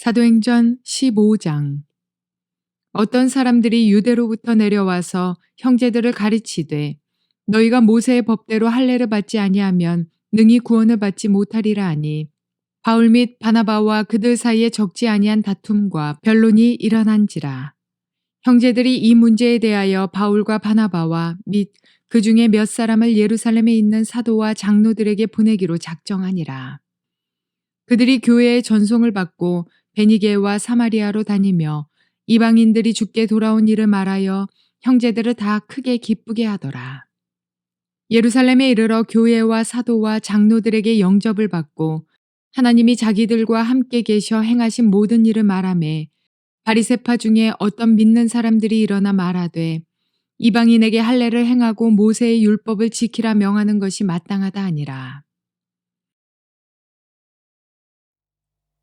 사도행전 15장. 어떤 사람들이 유대로부터 내려와서 형제들을 가르치되 너희가 모세의 법대로 할례를 받지 아니하면 능히 구원을 받지 못하리라 하니 바울 및 바나바와 그들 사이에 적지 아니한 다툼과 변론이 일어난지라. 형제들이 이 문제에 대하여 바울과 바나바와 및 그 중에 몇 사람을 예루살렘에 있는 사도와 장로들에게 보내기로 작정하니라. 그들이 교회의 전송을 받고 베니게와 사마리아로 다니며 이방인들이 죽게 돌아온 일을 말하여 형제들을 다 크게 기쁘게 하더라. 예루살렘에 이르러 교회와 사도와 장로들에게 영접을 받고 하나님이 자기들과 함께 계셔 행하신 모든 일을 말하매 바리새파 중에 어떤 믿는 사람들이 일어나 말하되 이방인에게 할례를 행하고 모세의 율법을 지키라 명하는 것이 마땅하다 아니라.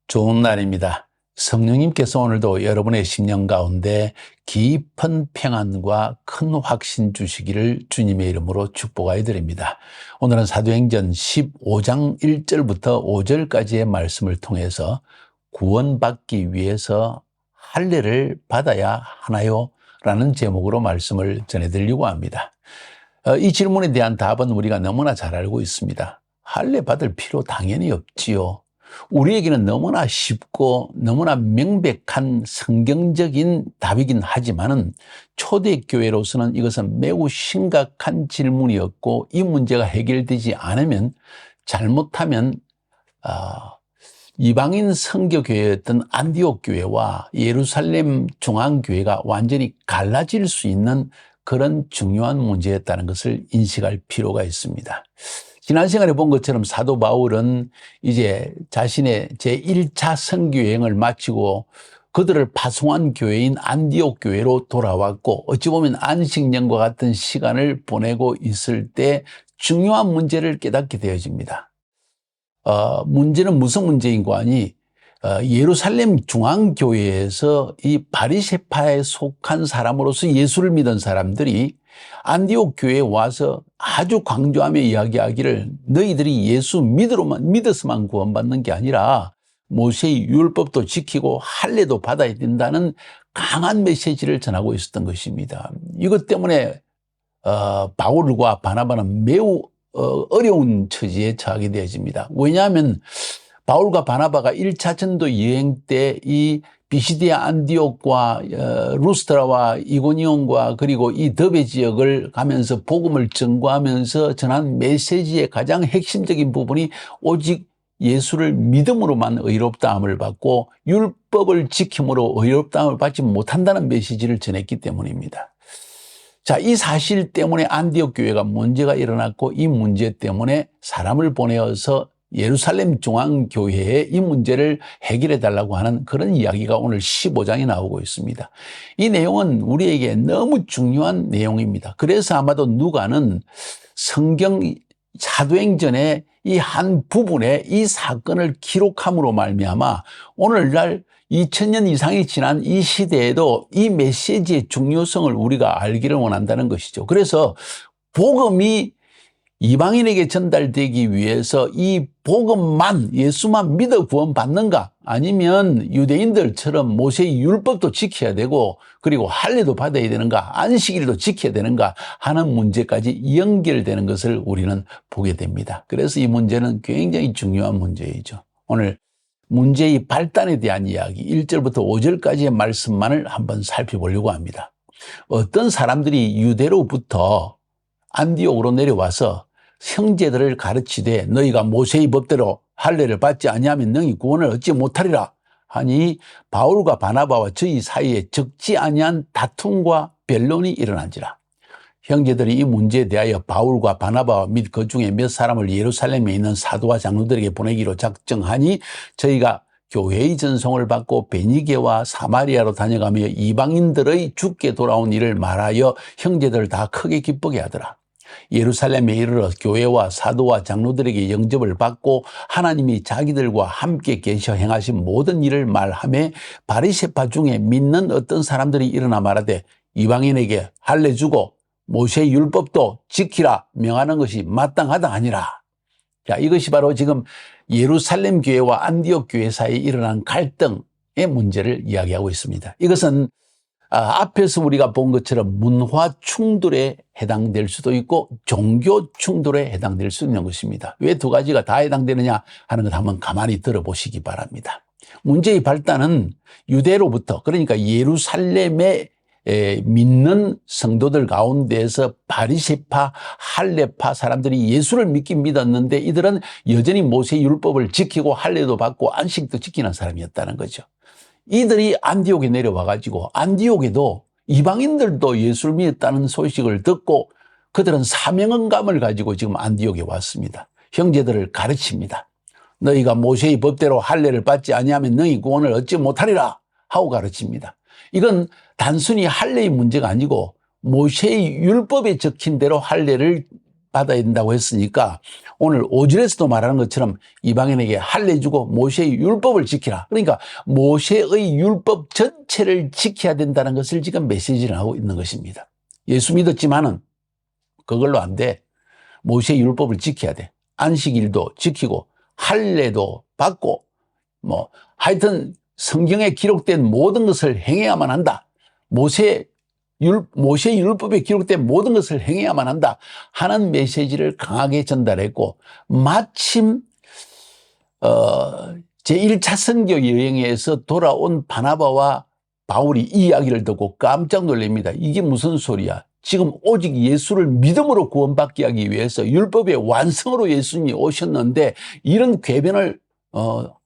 좋은 날입니다. 성령님께서 오늘도 여러분의 심령 가운데 깊은 평안과 큰 확신 주시기를 주님의 이름으로 축복하여 드립니다. 오늘은 사도행전 15장 1절부터 5절까지의 말씀을 통해서 구원받기 위해서 할례를 받아야 하나요? 라는 제목으로 말씀을 전해드리려고 합니다. 이 질문에 대한 답은 우리가 너무나 잘 알고 있습니다. 할례 받을 필요 당연히 없지요. 우리에게는 너무나 쉽고 너무나 명백한 성경적인 답이긴 하지만은 초대교회로서는 이것은 매우 심각한 질문이었고 이 문제가 해결되지 않으면 잘못하면 이방인 선교교회였던 안디옥 교회와 예루살렘 중앙교회가 완전히 갈라질 수 있는 그런 중요한 문제였다는 것을 인식할 필요가 있습니다. 지난 시간에 본 것처럼 사도 바울은 이제 자신의 제1차 선교 여행을 마치고 그들을 파송한 교회인 안디옥 교회로 돌아왔고 어찌 보면 안식년과 같은 시간을 보내고 있을 때 중요한 문제를 깨닫게 되어집니다. 문제는 무슨 문제인 거 아니? 예루살렘 중앙교회에서 이 바리새파에 속한 사람으로서 예수를 믿은 사람들이 안디옥 교회에 와서 아주 강조하며 이야기하기를 너희들이 예수 믿어서만 구원받는 게 아니라 모세의 율법도 지키고 할례도 받아야 된다는 강한 메시지를 전하고 있었던 것입니다. 이것 때문에 바울과 바나바는 매우 어려운 처지에 처하게 되어집니다. 왜냐하면 바울과 바나바가 1차 전도 여행 때 이 비시디아 안디옥과 루스트라와 이고니온과 그리고 이 더베 지역을 가면서 복음을 전거하면서 전한 메시지의 가장 핵심적인 부분이 오직 예수를 믿음으로만 의롭다함을 받고 율법을 지킴으로 의롭다함을 받지 못한다는 메시지를 전했기 때문입니다. 자, 이 사실 때문에 안디옥 교회가 문제가 일어났고 이 문제 때문에 사람을 보내어서 예루살렘 중앙교회에 이 문제를 해결해 달라고 하는 그런 이야기가 오늘 15장에 나오고 있습니다. 이 내용은 우리에게 너무 중요한 내용입니다. 그래서 아마도 누가는 성경 사도행전의 이 한 부분에 이 사건을 기록함으로 말미암아 오늘날 2000년 이상이 지난 이 시대에도 이 메시지의 중요성을 우리가 알기를 원한다는 것이죠. 그래서 복음이 이방인에게 전달되기 위해서 이 복음만 예수만 믿어 구원받는가 아니면 유대인들처럼 모세의 율법도 지켜야 되고 그리고 할례도 받아야 되는가 안식일도 지켜야 되는가 하는 문제까지 연결되는 것을 우리는 보게 됩니다. 그래서 이 문제는 굉장히 중요한 문제이죠. 오늘 문제의 발단에 대한 이야기 1절부터 5절까지의 말씀만을 한번 살펴보려고 합니다. 어떤 사람들이 유대로부터 안디옥으로 내려와서 형제들을 가르치되 너희가 모세의 법대로 할례를 받지 아니하면 너희 구원을 얻지 못하리라 하니 바울과 바나바와 저희 사이에 적지 아니한 다툼과 변론이 일어난지라. 형제들이 이 문제에 대하여 바울과 바나바와 및 그 중에 몇 사람을 예루살렘에 있는 사도와 장로들에게 보내기로 작정하니 저희가 교회의 전송을 받고 베니게와 사마리아로 다녀가며 이방인들의 죽게 돌아온 일을 말하여 형제들을 다 크게 기쁘게 하더라. 예루살렘에 이르러 교회와 사도와 장로들에게 영접을 받고 하나님이 자기들과 함께 계셔 행하신 모든 일을 말하며 바리새파 중에 믿는 어떤 사람들이 일어나 말하되 이방인에게 할례 주고 모세의 율법도 지키라 명하는 것이 마땅하다 아니라. 자, 이것이 바로 지금 예루살렘 교회와 안디옥 교회 사이에 일어난 갈등, 문제를 이야기하고 있습니다. 이것은 앞에서 우리가 본 것처럼 문화 충돌에 해당될 수도 있고 종교 충돌에 해당될 수 있는 것입니다. 왜 두 가지가 다 해당되느냐 하는 것 한번 가만히 들어보시기 바랍니다. 문제의 발단은 유대로부터, 그러니까 예루살렘에 믿는 성도들 가운데에서 바리새파, 할례파 사람들이 예수를 믿긴 믿었는데 이들은 여전히 모세 율법을 지키고 할례도 받고 안식도 지키는 사람이었다는 거죠. 이들이 안디옥에 내려와 가지고 안디옥에도 이방인들도 예수를 믿었다는 소식을 듣고 그들은 사명감을 가지고 지금 안디옥에 왔습니다. 형제들을 가르칩니다. 너희가 모세의 법대로 할례를 받지 아니하면 너희 구원을 얻지 못하리라 하고 가르칩니다. 이건 단순히 할례의 문제가 아니고 모세의 율법에 적힌 대로 할례를 받아야 된다고 했으니까 오늘 5절에서도 말하는 것처럼 이방인에게 할례 주고 모세의 율법을 지키라. 그러니까 모세의 율법 전체를 지켜야 된다는 것을 지금 메시지를 하고 있는 것입니다. 예수 믿었지만은 그걸로 안 돼. 모세의 율법을 지켜야 돼. 안식일도 지키고 할례도 받고 하여튼 성경에 기록된 모든 것을 행해야만 한다. 모세의 율법에 기록된 모든 것을 행해야만 한다 하는 메시지를 강하게 전달했고 마침 제1차 선교 여행에서 돌아온 바나바와 바울이 이 이야기를 듣고 깜짝 놀랍니다. 이게 무슨 소리야? 지금 오직 예수를 믿음으로 구원받게 하기 위해서 율법의 완성으로 예수님이 오셨는데 이런 궤변을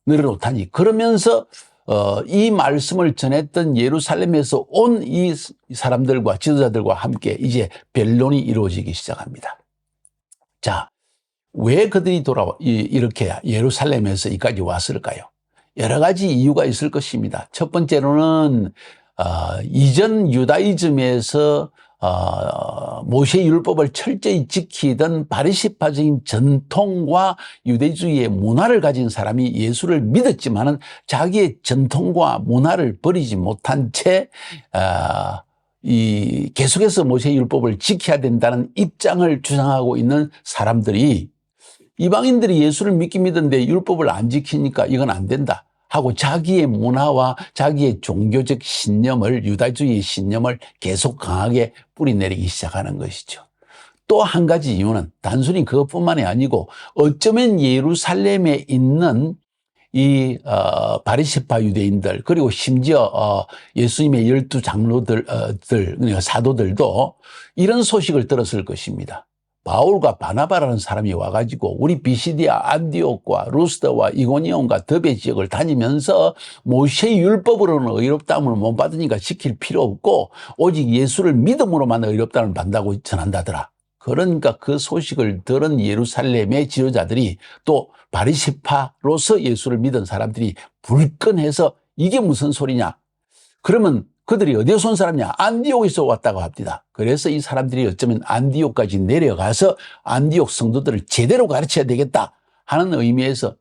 늘어놓다니. 그러면서 이 말씀을 전했던 예루살렘에서 온 이 사람들과 지도자들과 함께 이제 변론이 이루어지기 시작합니다. 자, 왜 그들이 이렇게 예루살렘에서 여기까지 왔을까요? 여러 가지 이유가 있을 것입니다. 첫 번째로는 이전 유다이즘에서 모세 율법을 철저히 지키던 바리새파적인 전통과 유대주의의 문화를 가진 사람이 예수를 믿었지만은 자기의 전통과 문화를 버리지 못한 채 계속해서 모세 율법을 지켜야 된다는 입장을 주장하고 있는 사람들이 이방인들이 예수를 믿긴 믿었는데 율법을 안 지키니까 이건 안 된다 하고 자기의 문화와 자기의 종교적 신념을, 유다주의의 신념을 계속 강하게 뿌리내리기 시작하는 것이죠. 또 한 가지 이유는 단순히 그것뿐만이 아니고 어쩌면 예루살렘에 있는 이 바리새파 유대인들 그리고 심지어 예수님의 12장로들 그러니까 사도들도 이런 소식을 들었을 것입니다. 바울과 바나바라는 사람이 와가지고 우리 비시디아 안디옥과 루스더와 이고니온과 더베 지역을 다니면서 모세 율법으로는 의롭다함을 못 받으니까 지킬 필요 없고 오직 예수를 믿음으로만 의롭다함을 받는다고 전한다더라. 그러니까 그 소식을 들은 예루살렘의 지도자들이 또 바리새파로서 예수를 믿은 사람들이 불끈해서 이게 무슨 소리냐? 그러면 그들이 어디에서 온 사람이냐? 안디옥에서 왔다고 합니다. 그래서 이 사람들이 어쩌면 안디옥까지 내려가서 안디옥 성도들을 제대로 가르쳐야 되겠다 하는 의미에서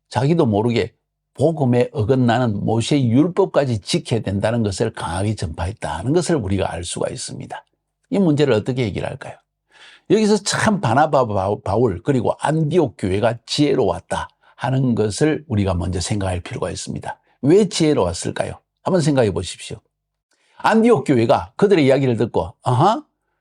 자기도 모르게 복음에 어긋나는 모세 율법까지 지켜야 된다는 것을 강하게 전파했다는 것을 우리가 알 수가 있습니다. 이 문제를 어떻게 해결할까요? 여기서 참 바나바 바울 그리고 안디옥 교회가 지혜로웠다 하는 것을 우리가 먼저 생각할 필요가 있습니다. 왜 지혜로웠을까요? 한번 생각해 보십시오. 안디옥 교회가 그들의 이야기를 듣고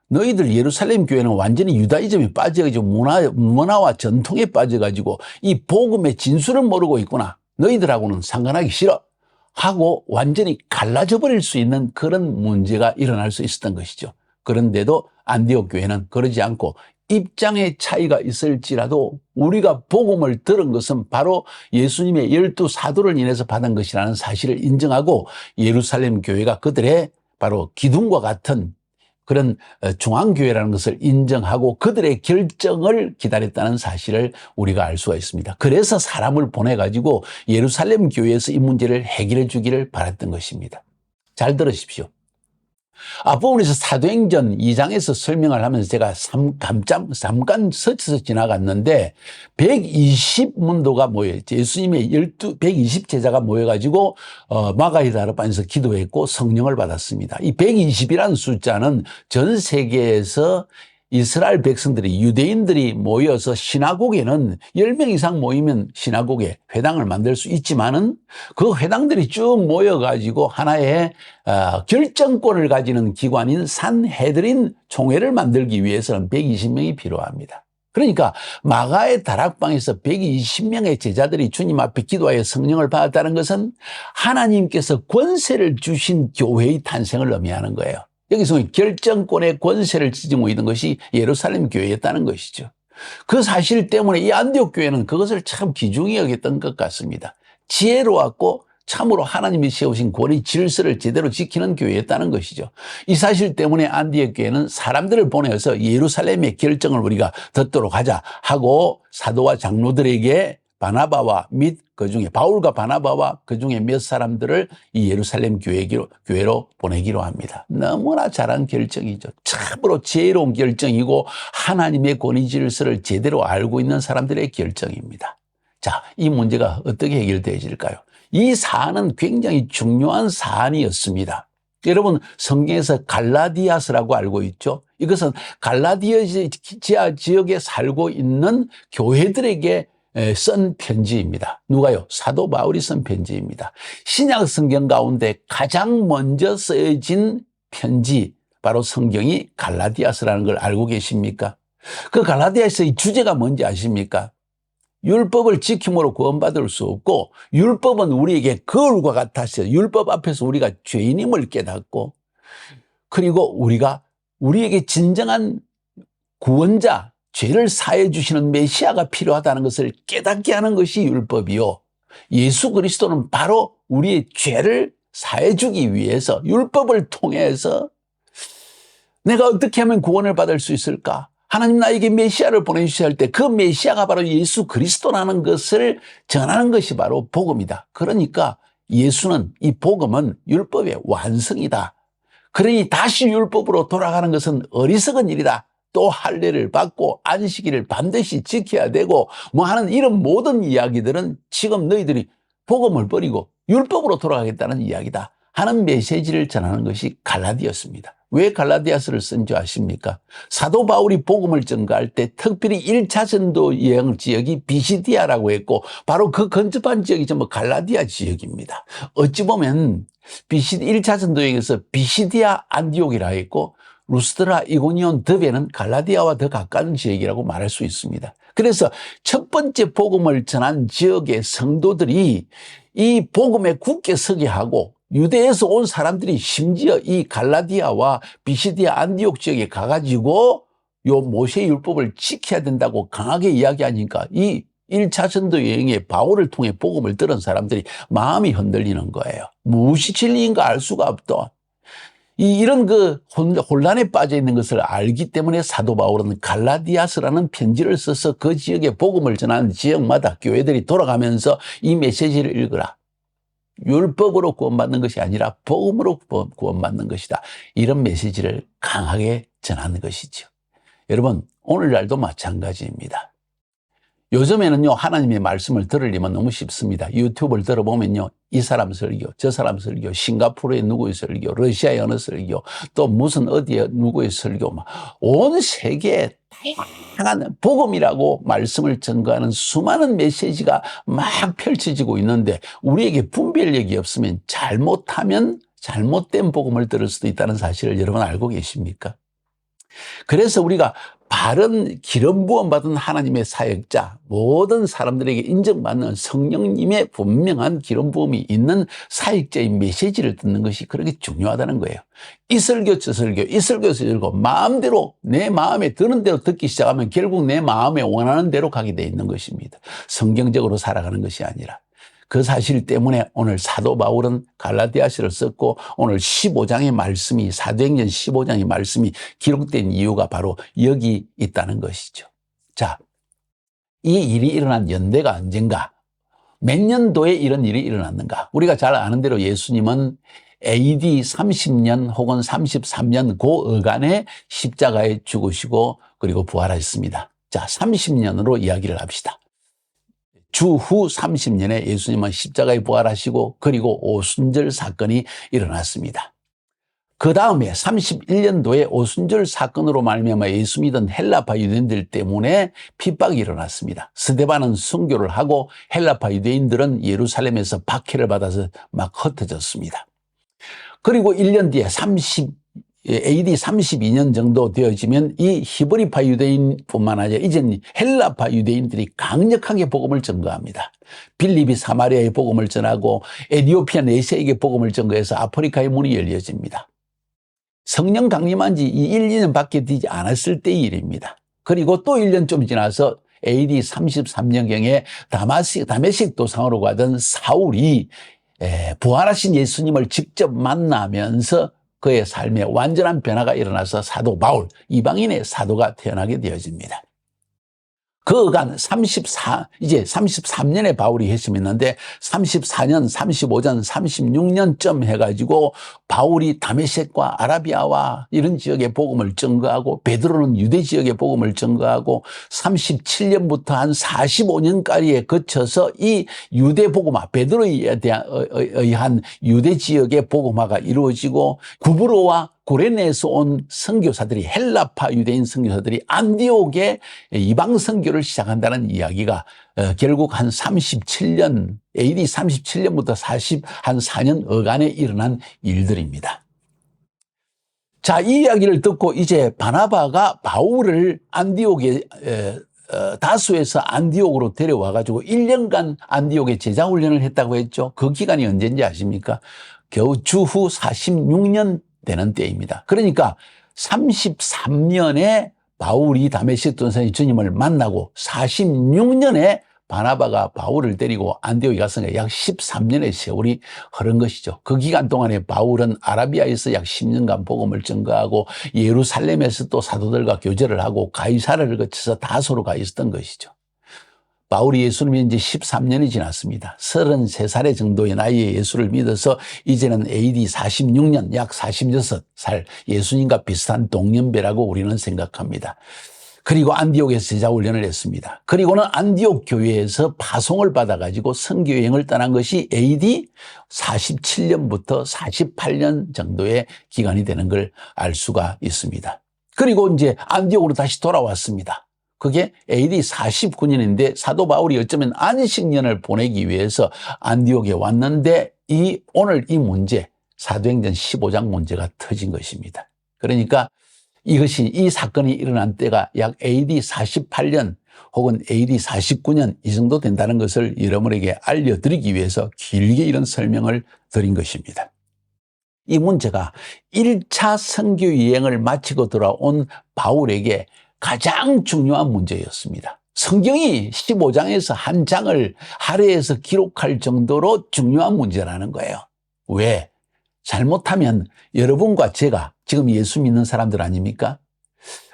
너희들 예루살렘 교회는 완전히 유다이즘에 빠져가지고 문화와 전통에 빠져가지고 이 복음의 진수를 모르고 있구나. 너희들하고는 상관하기 싫어 하고 완전히 갈라져 버릴 수 있는 그런 문제가 일어날 수 있었던 것이죠. 그런데도 안디옥 교회는 그러지 않고 입장의 차이가 있을지라도 우리가 복음을 들은 것은 바로 예수님의 12사도를 인해서 받은 것이라는 사실을 인정하고 예루살렘 교회가 그들의 바로 기둥과 같은 그런 중앙교회라는 것을 인정하고 그들의 결정을 기다렸다는 사실을 우리가 알 수가 있습니다. 그래서 사람을 보내가지고 예루살렘 교회에서 이 문제를 해결해 주기를 바랐던 것입니다. 잘 들으십시오. 앞부분에서 사도행전 2장에서 설명을 하면서 제가 잠깐 스쳐서 지나갔는데 120문도가 모여있죠. 예수님의 120제자가 모여가지고 마가의 다락방에서 기도했고 성령을 받았습니다. 이 120이라는 숫자는 전 세계에서 이스라엘 백성들이 유대인들이 모여서 시나고게는 10명 이상 모이면 시나고게 회당을 만들 수 있지만은 그 회당들이 쭉 모여가지고 하나의 결정권을 가지는 기관인 산헤드린 총회를 만들기 위해서는 120명이 필요합니다. 그러니까 마가의 다락방에서 120명의 제자들이 주님 앞에 기도하여 성령을 받았다는 것은 하나님께서 권세를 주신 교회의 탄생을 의미하는 거예요. 여기서 결정권의 권세를 지니고 있는 것이 예루살렘 교회였다는 것이죠. 그 사실 때문에 이 안디옥 교회는 그것을 참 귀중히 여겼던 것 같습니다. 지혜로웠고 참으로 하나님이 세우신 권위 질서를 제대로 지키는 교회였다는 것이죠. 이 사실 때문에 안디옥 교회는 사람들을 보내서 예루살렘의 결정을 우리가 듣도록 하자 하고 사도와 장로들에게 바나바와 및 그중에 바울과 바나바와 그중에 몇 사람들을 이 예루살렘 교회로 보내기로 합니다. 너무나 잘한 결정이죠. 참으로 지혜로운 결정이고 하나님의 권위 질서를 제대로 알고 있는 사람들의 결정입니다. 자, 이 문제가 어떻게 해결되어질까요? 이 사안은 굉장히 중요한 사안이었습니다. 여러분, 성경에서 갈라디아스라고 알고 있죠? 이것은 갈라디아 지역에 살고 있는 교회들에게 쓴 편지입니다. 누가요? 사도 바울이 쓴 편지입니다. 신약 성경 가운데 가장 먼저 쓰여진 편지, 바로 성경이 갈라디아서라는 걸 알고 계십니까? 그 갈라디아서의 주제가 뭔지 아십니까? 율법을 지킴으로 구원받을 수 없고 율법은 우리에게 거울과 같아서 율법 앞에서 우리가 죄인임을 깨닫고 그리고 우리에게 진정한 구원자, 죄를 사해 주시는 메시아가 필요하다는 것을 깨닫게 하는 것이 율법이요. 예수 그리스도는 바로 우리의 죄를 사해 주기 위해서 율법을 통해서 내가 어떻게 하면 구원을 받을 수 있을까? 하나님 나에게 메시아를 보내주셔야 할 때 그 메시아가 바로 예수 그리스도라는 것을 전하는 것이 바로 복음이다. 그러니까 예수는, 이 복음은 율법의 완성이다. 그러니 다시 율법으로 돌아가는 것은 어리석은 일이다. 또 할례를 받고 안식일을 반드시 지켜야 되고 뭐 하는 이런 모든 이야기들은 지금 너희들이 복음을 버리고 율법으로 돌아가겠다는 이야기다 하는 메시지를 전하는 것이 갈라디아서입니다. 왜 갈라디아서를 쓴 줄 아십니까? 사도 바울이 복음을 전가할 때 특별히 1차 전도 여행 지역이 비시디아라고 했고 바로 그 근접한 지역이 전부 갈라디아 지역입니다. 어찌 보면 1차 전도 여행에서 비시디아 안디옥이라 했고 루스드라, 이고니온, 드베는 갈라디아와 더 가까운 지역이라고 말할 수 있습니다. 그래서 첫 번째 복음을 전한 지역의 성도들이 이 복음에 굳게 서게 하고 유대에서 온 사람들이 심지어 이 갈라디아와 비시디아 안디옥 지역에 가가지고 요 모세의 율법을 지켜야 된다고 강하게 이야기하니까 이 1차 전도 여행에 바울을 통해 복음을 들은 사람들이 마음이 흔들리는 거예요. 무엇이 진리인가 알 수가 없다. 이런 혼란에 빠져 있는 것을 알기 때문에 사도 바울은 갈라디아서라는 편지를 써서 그 지역에 복음을 전하는 지역마다 교회들이 돌아가면서 이 메시지를 읽으라. 율법으로 구원받는 것이 아니라 복음으로 구원받는 것이다. 이런 메시지를 강하게 전하는 것이죠. 여러분, 오늘날도 마찬가지입니다. 요즘에는요, 하나님의 말씀을 들으려면 너무 쉽습니다. 유튜브를 들어보면요, 이 사람 설교, 저 사람 설교, 싱가포르의 누구의 설교, 러시아의 어느 설교, 또 무슨 어디에 누구의 설교, 온 세계에 다양한 복음이라고 말씀을 전가하는 수많은 메시지가 막 펼쳐지고 있는데 우리에게 분별력이 없으면 잘못하면 잘못된 복음을 들을 수도 있다는 사실을 여러분 알고 계십니까? 그래서 우리가 바른 기름 부음 받은 하나님의 사역자, 모든 사람들에게 인정받는 성령님의 분명한 기름 부음이 있는 사역자의 메시지를 듣는 것이 그렇게 중요하다는 거예요. 이 설교 저 설교, 이 설교 저 설교 마음대로 내 마음에 드는 대로 듣기 시작하면 결국 내 마음에 원하는 대로 가게 돼 있는 것입니다. 성경적으로 살아가는 것이 아니라. 그 사실 때문에 오늘 사도 바울은 갈라디아서를 썼고 오늘 15장의 말씀이 사도행전 15장의 말씀이 기록된 이유가 바로 여기 있다는 것이죠. 자, 이 일이 일어난 연대가 언젠가, 몇 년도에 이런 일이 일어났는가? 우리가 잘 아는 대로 예수님은 AD 30년 혹은 33년 그 어간에 십자가에 죽으시고 그리고 부활하셨습니다. 자, 30년으로 이야기를 합시다. 주후 30년에 예수님은 십자가에 부활하시고 그리고 오순절 사건이 일어났습니다. 그 다음에 31년도에 오순절 사건으로 말미암아 예수 믿은 헬라파 유대인들 때문에 핍박이 일어났습니다. 스데반은 순교를 하고 헬라파 유대인들은 예루살렘에서 박해를 받아서 막 흩어졌습니다. 그리고 1년 뒤에 AD 32년 정도 되어지면 이 히브리파 유대인뿐만 아니라 이제는 헬라파 유대인들이 강력하게 복음을 전거합니다. 빌립이 사마리아에 복음을 전하고 에티오피아 네세에게 복음을 전거해서 아프리카의 문이 열려집니다. 성령 강림한 지 1, 2년 밖에 되지 않았을 때의 일입니다. 그리고 또 1년 좀 지나서 AD 33년경에 다메섹 도상으로 가던 사울이 부활하신 예수님을 직접 만나면서 그의 삶에 완전한 변화가 일어나서 사도 바울, 이방인의 사도가 태어나게 되어집니다. 그간 이제 33년에 바울이 회심했는데 34년, 35년, 36년쯤 해가지고 바울이 다메섹과 아라비아와 이런 지역에 복음을 전거하고 베드로는 유대 지역에 복음을 전거하고 37년부터 한 45년까지에 거쳐서 이 유대 복음화, 베드로에 의한 유대 지역의 복음화가 이루어지고 구브로와 고레네에서 온 선교사들이 헬라파 유대인 선교사들이 안디옥에 이방 선교를 시작한다는 이야기가 결국 한 37년 AD 37년부터 한 4년 어간에 일어난 일들입니다. 자, 이 이야기를 듣고 이제 바나바가 바울을 안디옥에 다수에서 안디옥으로 데려와 가지고 1년간 안디옥에 제자 훈련을 했다고 했죠. 그 기간이 언제인지 아십니까? 겨우 주후 46년 되는 때입니다. 그러니까 33년에 바울이 다메섹 도상에 주님을 만나고 46년에 바나바가 바울을 데리고 안디옥에 갔으니까 약 13년의 세월이 흐른 것이죠. 그 기간 동안에 바울은 아라비아에서 약 10년간 복음을 전거하고 예루살렘에서 또 사도들과 교제를 하고 가이사랴를 거쳐서 다소로 가 있었던 것이죠. 바울이 예수를 믿은 지 13년이 지났습니다. 33살 정도의 나이에 예수를 믿어서 이제는 AD 46년, 약 46살, 예수님과 비슷한 동년배라고 우리는 생각합니다. 그리고 안디옥에서 제자 훈련을 했습니다. 그리고는 안디옥 교회에서 파송을 받아가지고 선교여행을 떠난 것이 AD 47년부터 48년 정도의 기간이 되는 걸 알 수가 있습니다. 그리고 이제 안디옥으로 다시 돌아왔습니다. 그게 AD 49년인데 사도 바울이 어쩌면 안식년을 보내기 위해서 안디옥에 왔는데 오늘 이 문제, 사도행전 15장 문제가 터진 것입니다. 그러니까 이 사건이 일어난 때가 약 AD 48년 혹은 AD 49년 이 정도 된다는 것을 여러분에게 알려드리기 위해서 길게 이런 설명을 드린 것입니다. 이 문제가 1차 선교 여행을 마치고 돌아온 바울에게 가장 중요한 문제였습니다. 성경이 15장에서 한 장을 할애해서 기록할 정도로 중요한 문제라는 거예요. 왜? 잘못하면 여러분과 제가 지금 예수 믿는 사람들 아닙니까?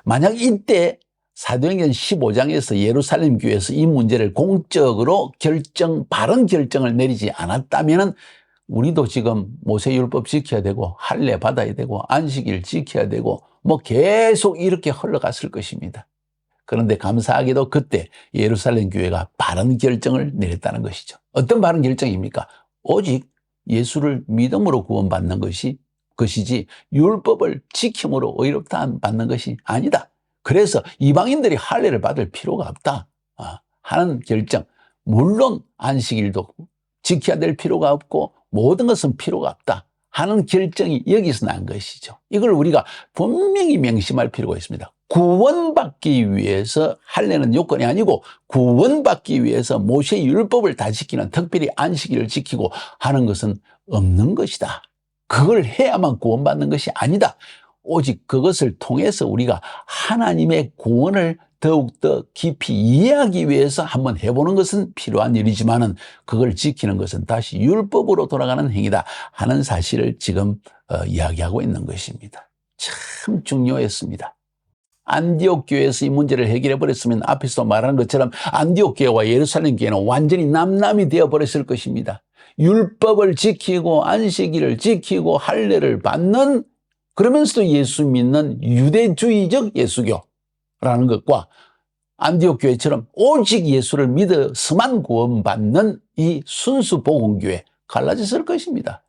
만약 이때 사도행전 15장에서 예루살렘 교회에서 이 문제를 공적으로 바른 결정을 내리지 않았다면 우리도 지금 모세율법 지켜야 되고 할례 받아야 되고 안식일 지켜야 되고 계속 이렇게 흘러갔을 것입니다. 그런데 감사하게도 그때 예루살렘 교회가 바른 결정을 내렸다는 것이죠. 어떤 바른 결정입니까? 오직 예수를 믿음으로 구원받는 것이지 율법을 지킴으로 의롭다 받는 것이 아니다. 그래서 이방인들이 할례를 받을 필요가 없다 하는 결정. 물론 안식일도 지켜야 될 필요가 없고 모든 것은 필요가 없다 하는 결정이 여기서 난 것이죠. 이걸 우리가 분명히 명심할 필요가 있습니다. 구원받기 위해서 할례는 요건이 아니고 구원받기 위해서 모세의 율법을 다 지키는, 특별히 안식일을 지키고 하는 것은 없는 것이다. 그걸 해야만 구원받는 것이 아니다. 오직 그것을 통해서 우리가 하나님의 구원을 더욱더 깊이 이해하기 위해서 한번 해보는 것은 필요한 일이지만은 그걸 지키는 것은 다시 율법으로 돌아가는 행위다 하는 사실을 지금 이야기하고 있는 것입니다. 참 중요했습니다. 안디옥 교회에서 이 문제를 해결해 버렸으면 앞에서 말하는 것처럼 안디옥 교회와 예루살렘 교회는 완전히 남남이 되어 버렸을 것입니다. 율법을 지키고 안식일을 지키고 할례를 받는, 그러면서도 예수 믿는 유대주의적 예수교라는 것과 안디옥 교회처럼 오직 예수를 믿어서만 구원받는 이 순수 복음교회 갈라졌을 것입니다.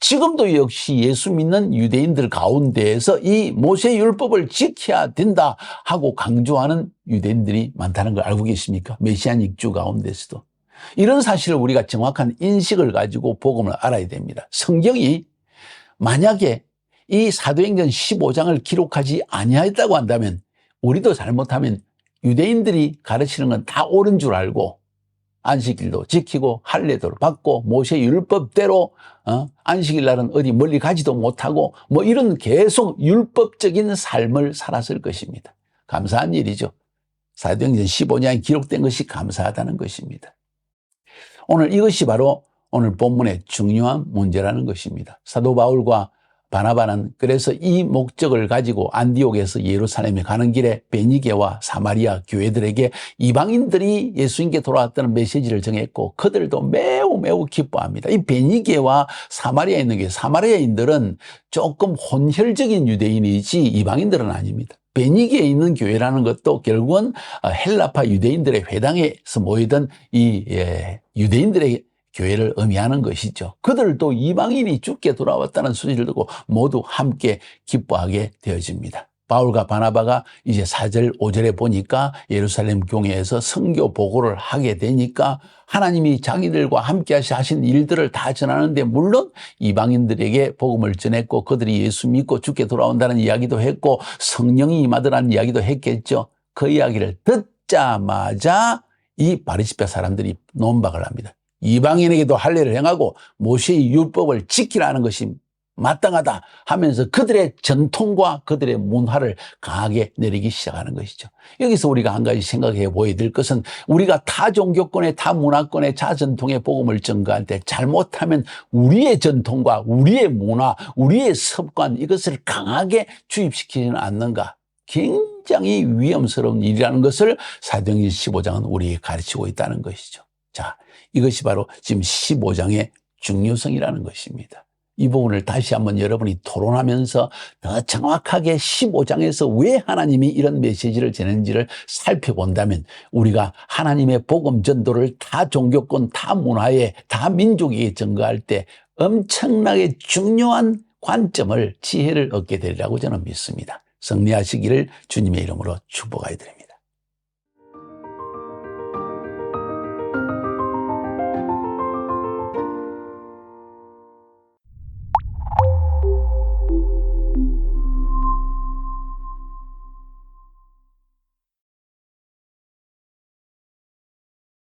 지금도 역시 예수 믿는 유대인들 가운데에서 이 모세 율법을 지켜야 된다 하고 강조하는 유대인들이 많다는 걸 알고 계십니까? 메시아닉 주 가운데서도. 이런 사실을 우리가 정확한 인식을 가지고 복음을 알아야 됩니다. 성경이 만약에 이 사도행전 15장을 기록하지 아니하였다고 한다면 우리도 잘못하면 유대인들이 가르치는 건 다 옳은 줄 알고 안식일도 지키고 할례도 받고 모세 율법대로 안식일 날은 어디 멀리 가지도 못하고 뭐 이런 계속 율법적인 삶을 살았을 것입니다. 감사한 일이죠. 사도행전 15장에 기록된 것이 감사하다는 것입니다. 오늘 이것이 바로 오늘 본문의 중요한 문제라는 것입니다. 사도 바울과 바나바는 그래서 이 목적을 가지고 안디옥에서 예루살렘에 가는 길에 베니게와 사마리아 교회들에게 이방인들이 예수님께 돌아왔다는 메시지를 정했고 그들도 매우 기뻐합니다. 이 베니게와 사마리아에 있는 교회, 사마리아인들은 조금 혼혈적인 유대인이지 이방인들은 아닙니다. 베니게에 있는 교회라는 것도 결국은 헬라파 유대인들의 회당에서 모이던 이 유대인들의 교회를 의미하는 것이죠. 그들도 이방인이 주께 돌아왔다는 소식을 듣고 모두 함께 기뻐하게 되어집니다. 바울과 바나바가 이제 4절 5절에 보니까 예루살렘 교회에서 선교 보고를 하게 되니까 하나님이 자기들과 함께 하신 일들을 다 전하는데 물론 이방인들에게 복음을 전했고 그들이 예수 믿고 주께 돌아온다는 이야기도 했고 성령이 임하더라는 이야기도 했겠죠. 그 이야기를 듣자마자 이 바리시파 사람들이 논박을 합니다. 이방인에게도 할례를 행하고 모세의 율법을 지키라는 것이 마땅하다 하면서 그들의 전통과 그들의 문화를 강하게 내리기 시작하는 것이죠. 여기서 우리가 한 가지 생각해 보여야 될 것은 우리가 타 종교권의 타 문화권의 자 전통의 복음을 전가할 때 잘못하면 우리의 전통과 우리의 문화, 우리의 습관 이것을 강하게 주입시키지는 않는가. 굉장히 위험스러운 일이라는 것을 사도행전 15장은 우리에게 가르치고 있다는 것이죠. 자, 이것이 바로 지금 15장의 중요성이라는 것입니다. 이 부분을 다시 한번 여러분이 토론하면서 더 정확하게 15장에서 왜 하나님이 이런 메시지를 전했는지를 살펴본다면 우리가 하나님의 복음 전도를 타 종교권, 타 문화에, 타 민족에게 전가할 때 엄청나게 중요한 관점을, 지혜를 얻게 되리라고 저는 믿습니다. 승리하시기를 주님의 이름으로 축복하여 드립니다.